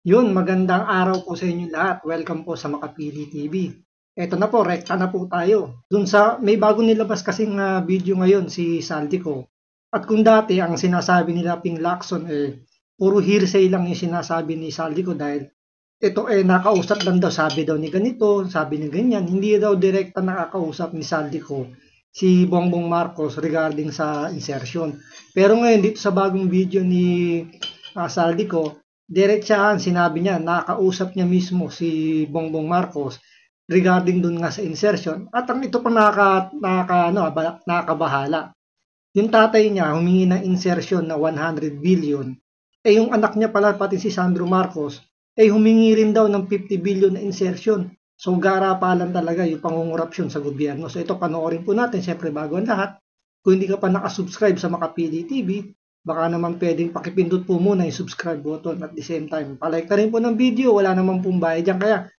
Yun, magandang araw po sa inyo lahat. Welcome po sa Makapili TV. Eto na po, rekta na po tayo. Dun sa may bago nilabas kasing video ngayon si Saldico. At kung dati ang sinasabi nila Ping Lacson puro hearsay lang yung sinasabi ni Saldico dahil ito nakausap lang daw, sabi daw ni ganito, sabi ni ganyan. Hindi daw direkta nakakausap ni Saldico si Bongbong Marcos regarding sa insertion. Pero ngayon dito sa bagong video ni Saldico, diretsahan sinabi niya, nakausap niya mismo si Bongbong Marcos regarding dun nga sa insertion. At ang ito pa nakakabahala. Yung tatay niya humingi ng insertion na 100 billion. Yung anak niya pala, pati si Sandro Marcos, humingi rin daw ng 50 billion na insertion. So garapalan talaga yung pangungurapsyon sa gobyerno. So ito panoorin po natin, siyempre bago ang lahat. Kung hindi ka pa nakasubscribe sa Makapili TV, baka naman pwedeng pakipindot po muna yung subscribe button at the same time. Palike na rin po ng video, wala naman pong bayad dyan. Kaya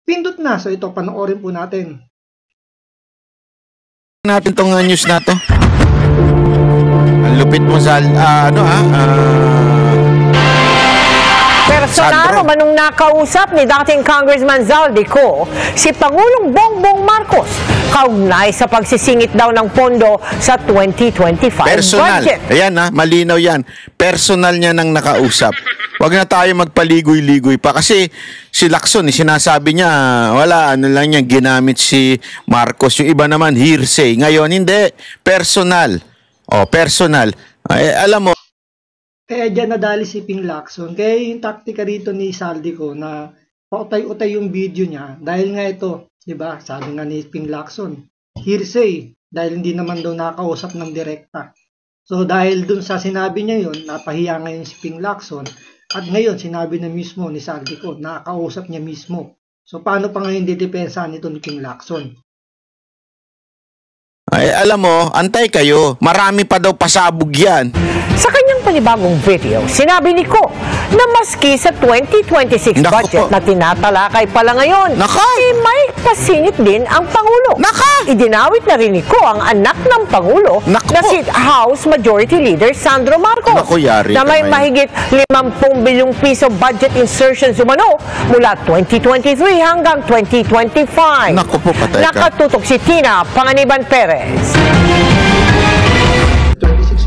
pindot na. So ito, panoorin po natin. Natin tong news na to. Ang lupit mo sa Personal manong nakausap ni dating Congressman Zaldico si Pangulong Bongbong Marcos kaugnay sa pagsisingit daw ng pondo sa 2025 personal budget. Ayan malinaw yan. Personal niya nang nakausap. Huwag na tayo magpaligoy-ligoy pa kasi si Lacson, sinasabi niya wala, lang niya ginamit si Marcos. Yung iba naman hearsay. Ngayon hindi, personal. Personal. Alam mo, Diyan nadali si Ping Lacson. Kaya yung taktika rito ni Saldico na pautay-utay yung video niya dahil nga ito, di ba? Sabi nga ni Ping Lacson, hearsay dahil hindi naman daw nakausap ng direkta. So dahil dun sa sinabi niya yun, napahiya ngayon si Ping Lacson at ngayon sinabi na mismo ni Saldico, nakausap niya mismo. So paano pa ngayon didepensa nito ni Ping Lacson? alam mo, antay kayo. Marami pa daw pasabog yan. Sa kanyang panibagong video, sinabi ni Ko na maski sa 2026 budget na tinatalakay pala ngayon, may pasingit din ang Pangulo. Idinawit na rin ni Ko ang anak ng Pangulo na si House Majority Leader Sandro Marcos na may mahigit 50 bilyong piso budget insertions umano mula 2023 hanggang 2025. Nakatutok si Tina Panganiban Perez.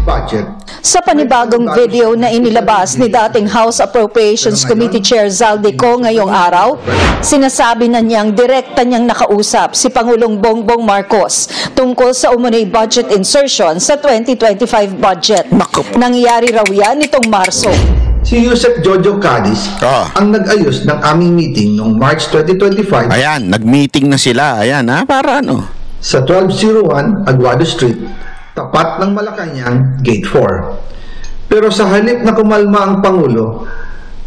Budget. Sa panibagong video na inilabas ni dating House Appropriations Committee Chair Zaldico ngayong araw, sinasabi na niyang direkta niyang nakausap si Pangulong Bongbong Marcos tungkol sa umunay budget insertion sa 2025 budget. Nangyari raw yan nitong Marso. Si Yusek Jojo Cadiz ang nag-ayos ng aming meeting noong March 2025. Ayan, nag-meeting na sila. Ayan para ano? Sa 1201 Aguado Street, tapat ng Malacanang, Gate 4. Pero sa halip na kumalma ang Pangulo,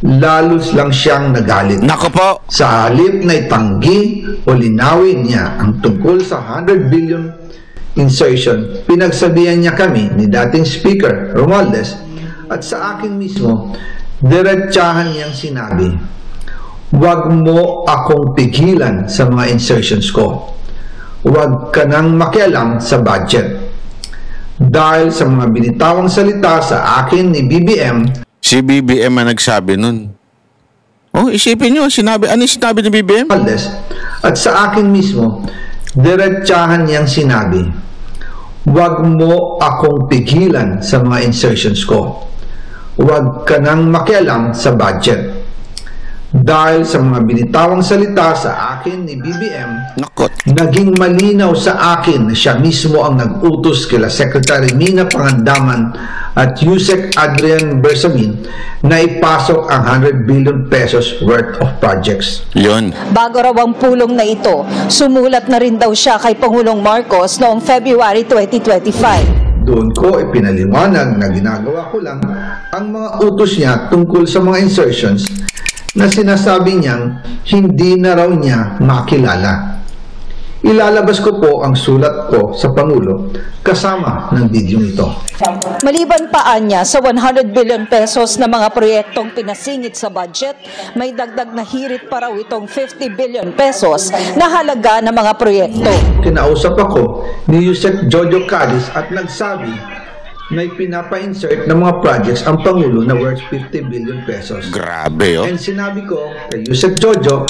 lalos lang siyang nagalit. Nako po! Sa halip na itanggi o linawin niya ang tungkol sa 100 billion insertion, pinagsabihan niya kami ni dating Speaker Romualdez at sa akin mismo, diretsahan niyang sinabi, "Huwag mo akong pigilan sa mga insertions ko. Huwag ka nang makialam sa budget." Dahil sa mga binitawang salita sa akin ni BBM. Si BBM ang nagsabi nun. Isipin nyo, ano sinabi ni BBM? At sa akin mismo, diretsahan niyang sinabi, "Huwag mo akong pigilan sa mga insertions ko. Huwag ka nang makialam sa budget." Dahil sa mga binitawang salita sa akin ni BBM, naging malinaw sa akin na siya mismo ang nag-utos kila Secretary Mina Pangandaman at Yusek Adrian Bersamin na ipasok ang 100 billion pesos worth of projects. Yun. Bago raw ang pulong na ito, sumulat na rin daw siya kay Pangulong Marcos noong February 2025. Doon ko ipinaliwanag na ginagawa ko lang ang mga utos niya tungkol sa mga insertions na sinasabi niyang hindi na raw niya makilala. Ilalabas ko po ang sulat ko sa Pangulo kasama ng video ito. Maliban pa niya sa 100 billion pesos na mga proyektong pinasingit sa budget, may dagdag na hirit pa raw itong 50 billion pesos na halaga ng mga proyekto. Kinausap ako ni Yusek Jojo Cadiz at nagsabi may pinapa-insert ng mga projects ang Pangulo na worth 50 billion pesos. Grabe, oh. And sinabi ko kay Yusek Jojo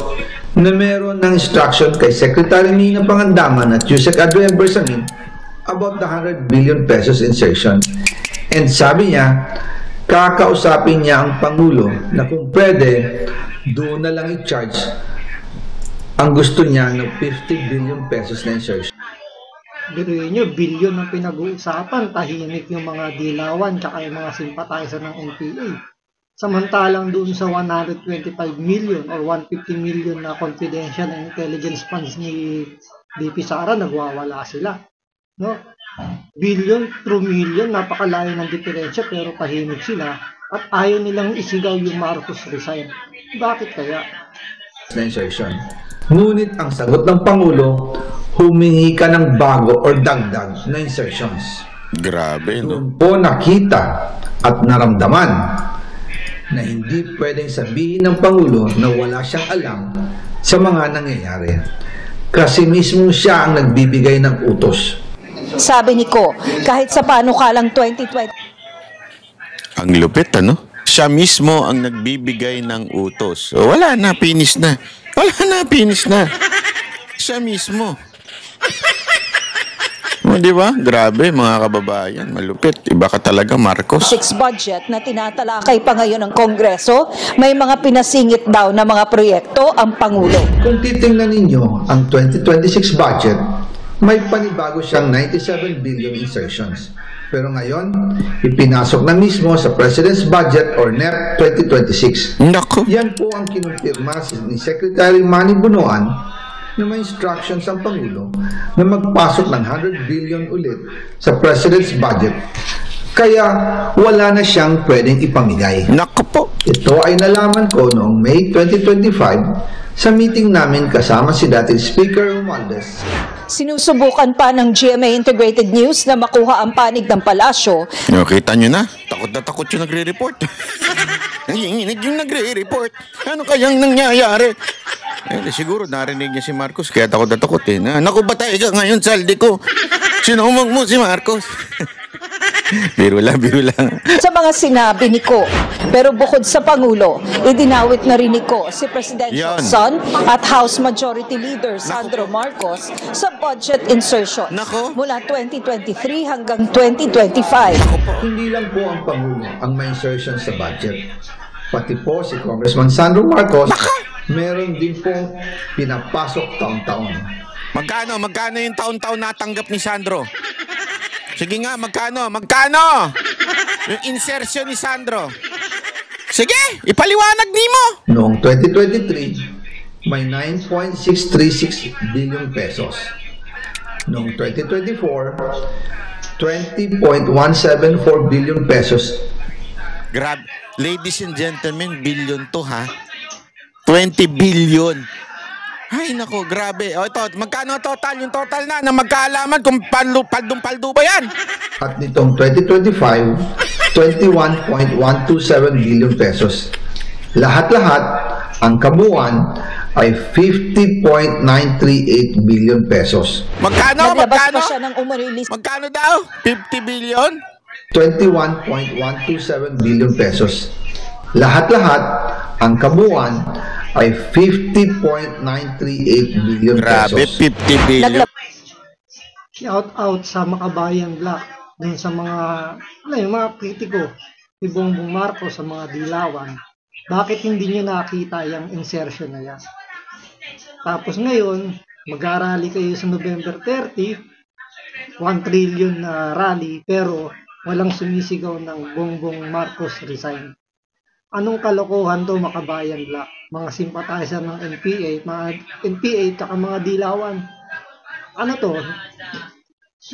na meron ng instruction kay Secretary Nina Pangandaman at Yusek Adrian Bersamin about the 100 billion pesos insertion. And sabi niya, kakausapin niya ang Pangulo na kung pwede, doon na lang i-charge ang gusto niya ng 50 billion pesos na insertion. Biruin nyo, bilyon ang pinag-uusapan, tahimik yung mga dilawan tsaka yung mga sympathizer ng NPA. Samantalang doon sa 125 million or 150 million na confidential and intelligence funds ni BP Sara, nagwawala sila. No? Billion through million, napakalayo ng diferensya pero tahimik sila at ayaw nilang isigaw yung Marcos resign. Bakit kaya? Insertion. Ngunit ang sagot ng Pangulo, humingi ka ng bago or dagdag na insertions. Grabe, no? Doon po nakita at naramdaman na hindi pwedeng sabihin ng Pangulo na wala siyang alam sa mga nangyayari. Kasi mismo siya ang nagbibigay ng utos. Sabi ni Ko, kahit sa panukalang 2020. Ang lupit, ano? Siya mismo ang nagbibigay ng utos. O, wala na, finish na. Wala na, finish na. Siya mismo. O, di ba? Grabe, mga kababayan. Malupit. Iba ka talaga, Marcos. 6 budget na tinatalakay pa ngayon ng Kongreso, may mga pinasingit daw na mga proyekto ang Pangulo. Kung titingnan ninyo ang 2026 budget, may panibago siyang 97 billion insertions. Pero ngayon, ipinasok na mismo sa President's Budget or NEP 2026. Naku. Yan po ang kinumpirma ni Secretary Manny Bunoan na may instructions ang Pangulo na magpasok ng 100 billion ulit sa President's Budget. Kaya wala na siyang pwedeng ipamigay. Naku po. Ito ay nalaman ko noong May 2025 sa meeting namin kasama si dating Speaker Romualdez. Sinusubukan pa ng GMA Integrated News na makuha ang panig ng palasyo. O, kita nyo na. Takot na takot yung nagre-report. Nanginginig yung nagre-report. Ano kayang nangyayari? Eh, siguro narinig niya si Marcos, kaya takot na takot eh. Naku, batay ka ngayon, saldi ko. Sinumog mo si Marcos. Biro lang, biro lang. Sa mga sinabi ni Ko. Pero bukod sa Pangulo, idinawit na rin ni Ko si Presidential Yan. son at House Majority Leader Sandro Marcos sa budget insertion Nako. mula 2023 hanggang 2025. Hindi lang po ang Pangulo ang may insertion sa budget. Pati po si Congressman Sandro Marcos, meron din po pinapasok taon-taon. Magkano yung taon-taon natanggap ni Sandro? Sige nga, magkano? Yung insertion ni Sandro. Sige, ipaliwanag nimo. Noong 2023, may 9.636 billion pesos. Noong 2024, 20.174 billion pesos. Grab, ladies and gentlemen, billion to ha. 20 billion. Ay nako, grabe. O ito, magkano total? Yung total na magkaalaman kung paldong-paldo ba yan? At nitong 2025, 21.127 billion pesos. Lahat-lahat, ang kabuuan ay 50.938 billion pesos. Magkano? Naglabas pa siya ng umarilis. Magkano daw? 50 billion? 21.127 billion pesos. Lahat-lahat, ang kabuuan ay 50.938 billion Grabe, pesos. 50 billion. Shout out sa Makabayan Black, dun sa mga, yung mga kritiko, ni Bongbong Marcos sa mga dilawan. Bakit hindi nyo nakita yung insertion na yan? Tapos ngayon, mag-arally kayo sa November 30, 1 trillion na rally, pero walang sumisigaw ng Bongbong Marcos resign. Anong kalokohan to, Makabayan Black? Mga sympathizer ng NPA, mga NPA at mga dilawan. Ano to?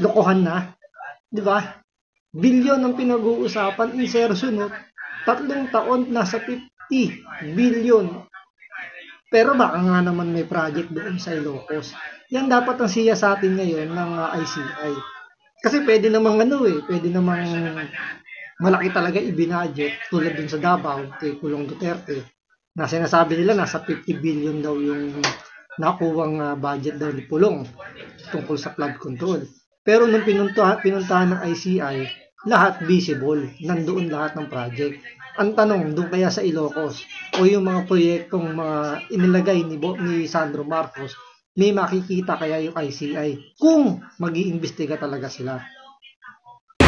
Lokohan na? Di ba? Bilyon ang pinag-uusapan, insertion, no? 3 taon, nasa 50 billion. Pero baka nga naman may project doon sa Ilocos. Yan dapat ang siya sa atin ngayon ng ICI. Kasi pwede namang pwede namang malaki talaga ibinadget tulad dun sa Davao kay Pulong Duterte na sinasabi nila nasa 50 billion daw yung nakuwang budget daw ni Pulong tungkol sa flood control. Pero nung pinuntahan ng ICI, lahat visible, nandoon lahat ng project. Ang tanong, doon kaya sa Ilocos o yung mga proyektong mga inilagay ni Sandro Marcos, may makikita kaya yung ICI kung mag-iimbestiga talaga sila.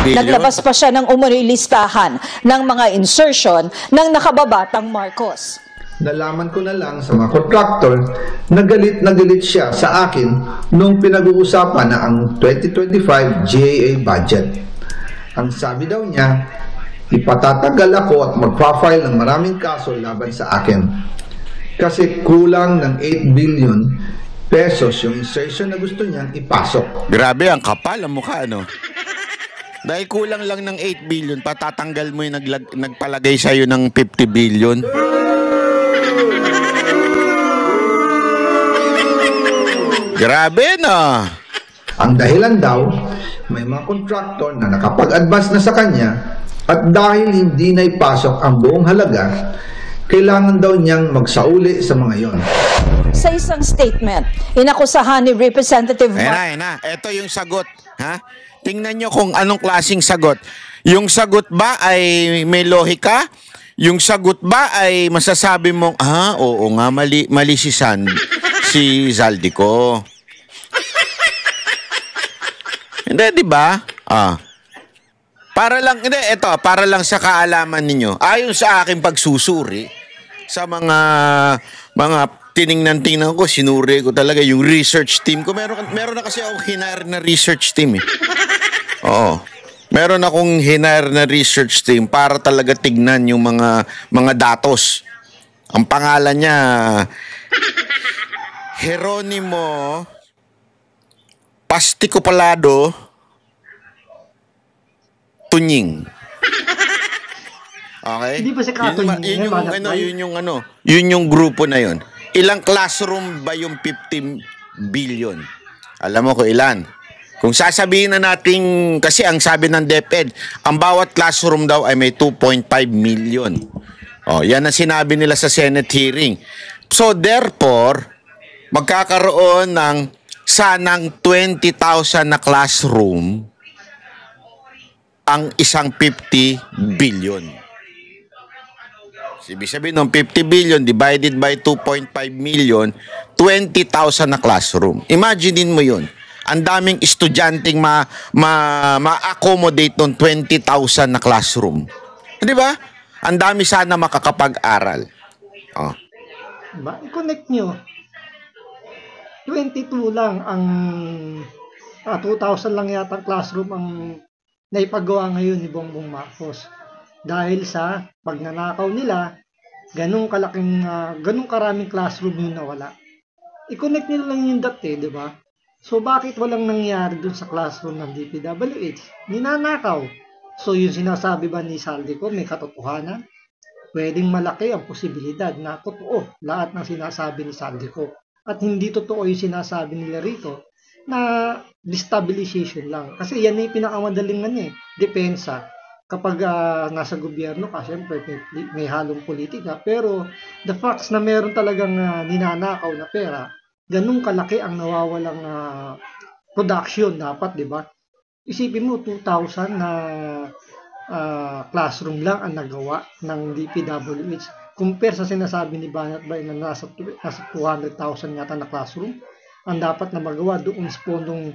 Naglabas pa siya ng umano'y listahan ng mga insertion ng nakababatang Marcos. Nalaman ko na lang sa mga contractor na galit siya sa akin nung pinag-uusapan na ang 2025 GAA budget. Ang sabi daw niya, ipatatagal ako at magpa-file ng maraming kaso laban sa akin. Kasi kulang ng 8 billion pesos yung insertion na gusto niyang ipasok. Grabe, ang kapal ang mukha, ano? Dahil kulang lang ng 8 billion, patatanggal mo yung nagpalagay sa'yo ng 50 billion. Grabe na. Ang dahilan daw, may mga contractor na nakapag-advance na sa kanya at dahil hindi na ipasok ang buong halaga, kailangan daw niyang magsauli sa mga yon. Sa isang statement, inakusahan ni Representative Ayun na. Ito yung sagot. Ha? Tingnan nyo kung anong klaseng sagot. Yung sagot ba ay may lohika? Yung sagot ba ay masasabi mong, oo nga, mali si Zaldico. Hindi, di ba? Para lang sa kaalaman ninyo. Ayon sa aking pagsusuri sa mga tiningnan ko, sinuri ko talaga yung research team ko. Meron na kasi akong hinire na research team eh. Oo. Meron akong hinire na research team para talaga tignan yung mga datos. Ang pangalan niya Jeronimo Pasticopalado Tunying. Okay? Hindi ba si Katunying? Yun yung grupo na yun. Ilang classroom ba yung 15 billion? Alam mo ko ilan? Kung sasabihin na natin, kasi ang sabi ng DepEd, ang bawat classroom daw ay may 2.5 million. Yan ang sinabi nila sa Senate hearing. So therefore, magkakaroon ng sanang 20,000 na classroom ang isang 50 billion. Ibig sabihin ng 50 billion divided by 2.5 million, 20,000 na classroom. Imaginein mo yun. Ang daming estudyanteng ma-accommodate ng 20,000 na classroom. Di ba? Ang dami sana makakapag-aral. Diba? I-connect nyo. 22 lang ang 2,000 lang yata classroom ang naipagawa ngayon ni Bongbong Marcos. Dahil sa pagnanakaw nila, ganung karaming classroom yung nawala. I-connect nila lang yung dati, di ba? So, bakit walang nangyari dun sa classroom ng DPWH? Ninanakaw. So, yung sinasabi ba ni Zaldico, may katotohanan? Pwedeng malaki ang posibilidad na totoo lahat ng sinasabi ni Zaldico. At hindi totoo yung sinasabi nila rito na destabilization lang. Kasi yan yung pinakamadaling depensa. Kapag nasa gobyerno ka, syempre may halong politika. Pero the facts na meron talagang ninanakaw na pera, ganun kalaki ang nawawalang production dapat, di ba? Isipin mo, 2,000 na classroom lang ang nagawa ng DPWH. Compare sa sinasabi ni Banat Bay na nasa 200,000 yata na classroom, ang dapat na magawa doon sa pondong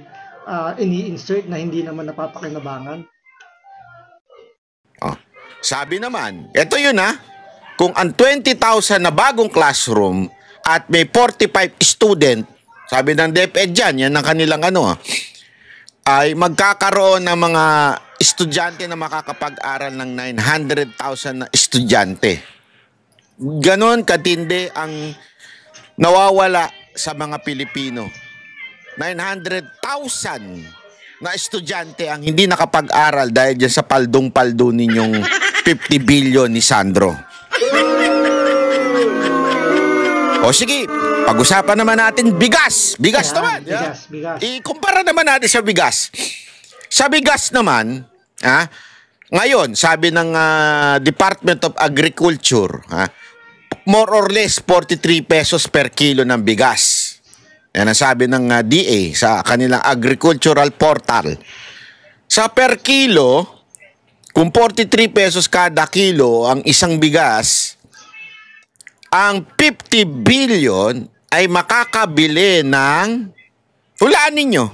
ini-insert na hindi naman napapakinabangan. Sabi naman, eto yun kung ang 20,000 na bagong classroom at may 45 student, sabi ng DepEd dyan, yan ang kanilang ay magkakaroon ng mga estudyante na makakapag-aral ng 900,000 na estudyante. Ganon katindi ang nawawala sa mga Pilipino. 900,000 na estudyante ang hindi nakapag-aral dahil dyan sa paldong-paldo ninyong 50 billion ni Sandro. O sige, pag-usapan naman natin bigas. Bigas naman. Bigas. Ikumpara naman natin sa bigas. Sa bigas naman, ngayon, sabi ng Department of Agriculture, more or less 43 pesos per kilo ng bigas. Yan ang sabi ng DA sa kanilang agricultural portal. Sa per kilo, Kung 43 pesos kada kilo ang isang bigas, ang 50 billion ay makakabili ng, hulaan ninyo,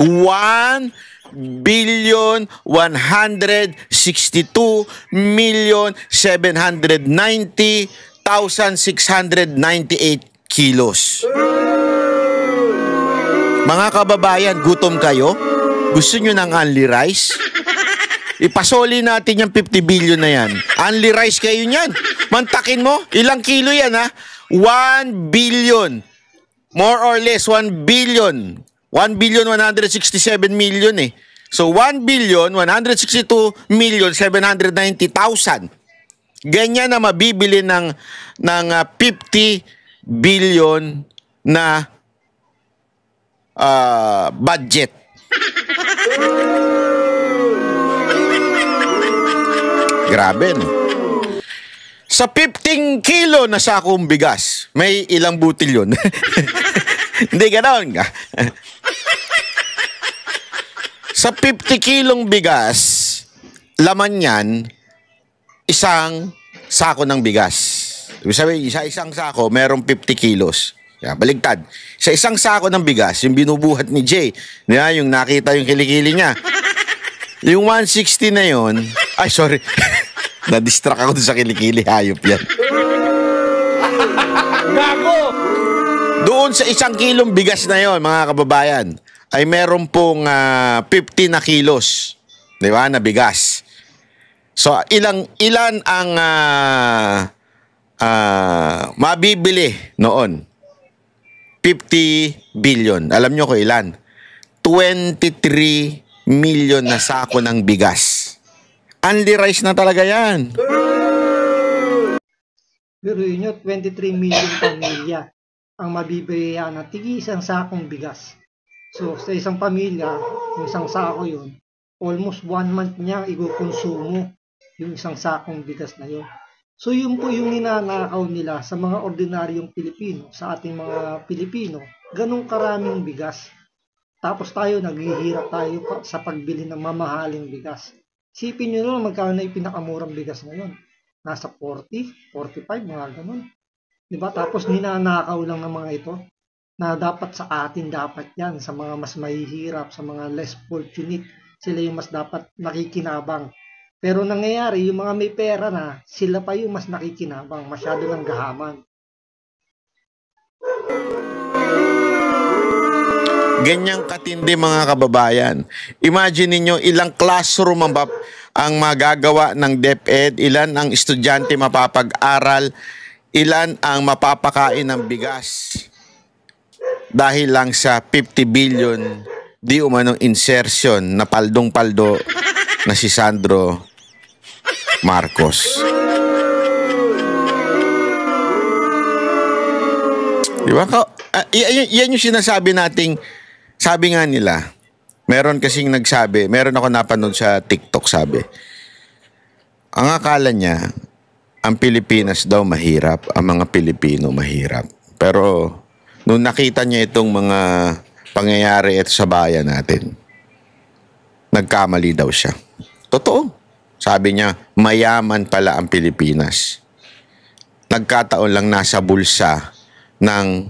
$1,162,790,698 kilos. Mga kababayan, gutom kayo? Gusto nyo ng only rice? Ipasoli natin yung 50 billion na yan. Only rice kayo niyan. Mantakin mo, ilang kilo yan ha? 1 billion. More or less, 1 billion. 1,167 million eh. So, 1,162,790,000. Ganyan na mabibili ng 50 billion na budget. Grabe, no? Sa 15 kilo na sakong bigas, may ilang butil yun? Hindi ganon. Sa 50 kilong bigas, laman yan, isang sako ng bigas. Ibig sabihin, sa isang sako, merong 50 kilos. Kaya baligtad. Sa isang sako ng bigas, yung binubuhat ni Jay, yung nakita yung kilikili niya. Yung 160 na yon, ay sorry, na-distract ako dun sa kilikili, hayop yan. Gago! Doon sa isang kilong bigas na yon, mga kababayan, ay meron pong 50 na kilos, di ba, na bigas. So, ilan ang mabibili noon? 50 billion. Alam nyo ko ilan? 23 million na sako ng bigas. Only rice na talaga yan. Pero yun yun, 23 million pamilya ang mabibiyayan na tigi isang sakong bigas. So, sa isang pamilya, kung isang sako yun, almost 1 month niya ikukonsumo yung isang sakong bigas na yun. So, yun po yung ninanakaw nila sa mga ordinaryong Pilipino, sa ating mga Pilipino, ganong karaming bigas. Tapos tayo, naghihirap tayo sa pagbili ng mamahaling bigas. Isipin nyo naman magkano na yung pinakamurang bigas ngayon. Nasa 40, 45, mga ganon. Diba? Tapos ninanakaw lang ng mga ito na dapat sa atin dapat yan, sa mga mas mahihirap, sa mga less fortunate, sila yung mas dapat nakikinabang. Pero nangyayari, yung mga may pera na, sila pa yung mas nakikinabang, masyado ng gahaman. Ganyang katindi, mga kababayan. Imagine niyo ilang classroom ang magagawa ng DepEd, ilan ang estudyante mapapag-aral, ilan ang mapapakain ng bigas dahil lang sa 50 billion di umanong insertion na paldong-paldo na si Sandro Marcos. Di ba? Yan yung sinasabi nating, sabi nga nila, meron kasing nagsabi, meron ako napanood sa TikTok, sabi, ang akala niya, ang Pilipinas daw mahirap, ang mga Pilipino mahirap. Pero, nung nakita niya itong mga pangyayari ito sa bayan natin, nagkamali daw siya. Totoo. Sabi niya, mayaman pala ang Pilipinas. Nagkataon lang nasa bulsa ng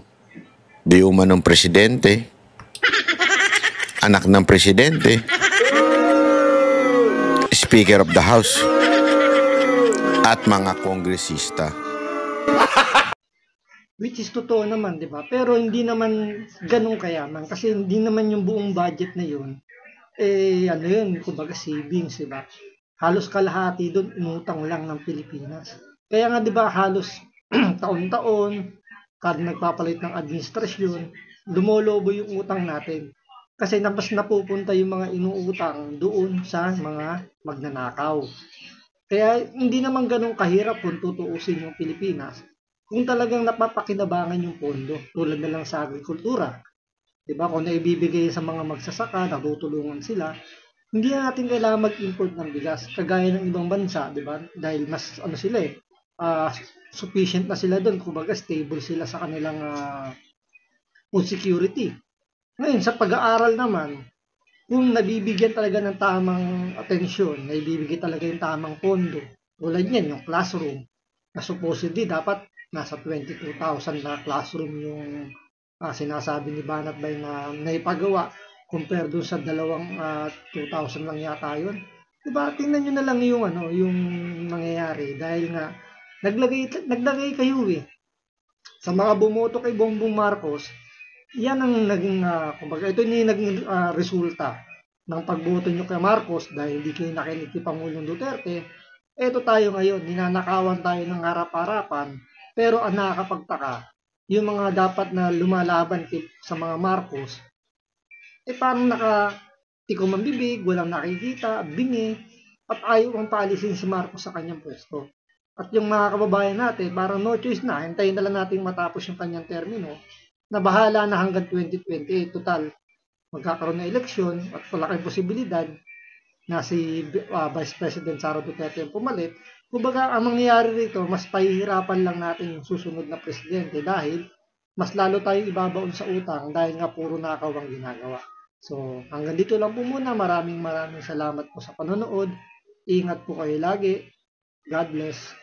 di umanong presidente, anak ng presidente, Speaker of the House, at mga kongresista. Which is totoo naman, di ba? Pero hindi naman ganun kayaman kasi hindi naman yung buong budget na yun, ano yun, kumbaga savings, di ba? Halos kalahati doon, inutang lang ng Pilipinas. Kaya nga, di ba, halos taon-taon, kada nagpapalit ng administrasyon, lumolobo yung utang natin. Kasi mas napupunta yung mga inuutang doon sa mga magnanakaw. Kaya hindi naman ganun kahirap kung tutuusin yung Pilipinas kung talagang napapakinabangan yung pondo, tulad na lang sa agrikultura. Diba? Kung naibibigay sa mga magsasaka, natutulungan sila, hindi na natin kailangan mag-import ng bigas, kagaya ng ibang bansa, diba? Dahil mas sila sufficient na sila doon, kumbaga stable sila sa kanilang food security. Ngayon, sa pag-aaral naman, kung nabibigyan talaga ng tamang atensyon, naibibigay talaga yung tamang pondo, tulad yan, yung classroom, na supposedly dapat nasa 22,000 na classroom yung sinasabi ni Banat Bay na naipagawa compare dun sa dalawang 2,000 lang yata yun. Diba, tingnan nyo na lang yung, yung nangyayari dahil nga naglagay kayo sa mga bumoto kay Bongbong Marcos. Yan ang naging, kumbaga, ito yung naging resulta ng pagboto nyo kay Marcos dahil hindi kayo nakinig kay Pangulong Duterte. Ito tayo ngayon, ninanakawan tayo ng harap-harapan, pero ang nakakapagtaka, yung mga dapat na lumalaban sa mga Marcos, parang nakatikom ang bibig, walang nakikita, bingi, at ayaw ang paalisin si Marcos sa kanyang pwesto. At yung mga kababayan natin, parang no choice na, hintayin na lang natin matapos yung kanyang termino, na bahala na hanggang 2028. Total, magkakaroon na eleksyon at malaking posibilidad na si Vice President Sara Duterte yung pumalit. Kumbaga, ang mangyayari rito, mas pahihirapan lang natin yung susunod na presidente dahil mas lalo tayong ibabaon sa utang dahil nga puro nakaw ang ginagawa. So, hanggang dito lang po muna. Maraming salamat po sa panonood. Ingat po kayo lagi. God bless.